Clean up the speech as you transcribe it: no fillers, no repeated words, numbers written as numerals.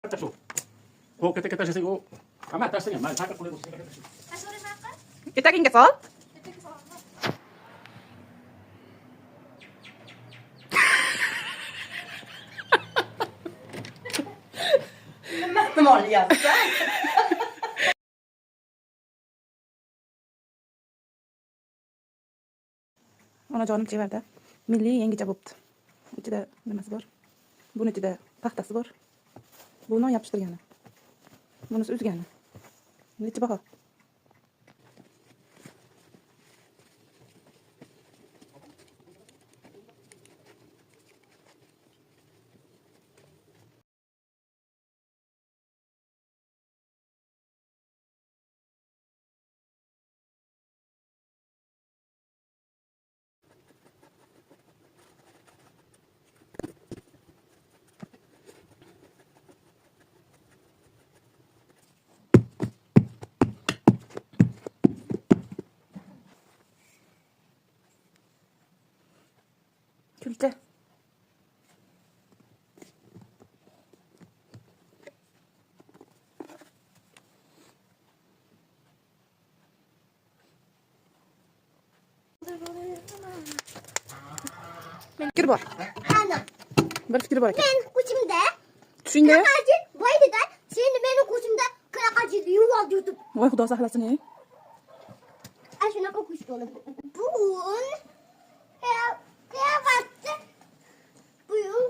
tashu. O ketek tashu o. Ama tasnya mal sakit kulit ketek tashu. Etagingga sol. Nima olyapsan? Onajonim chevarda. Milliy yangicha bo'pti. Ichida nimasi bor? Buni ichida paxtasi bor. Bu non yopishtirgani. Bunisi uzgani. Necha baho? Külçe. Fikir bor. Ana, Bir fikir bor ekan. men ko'chimda Tushingda. qanaqachi boydida seni meni ko'chimda qanaqachi yuvib yutib. Voy xudo saqlasin ey. Ana shunaqa kuch bo'lib. Bugun qiyofatda bugun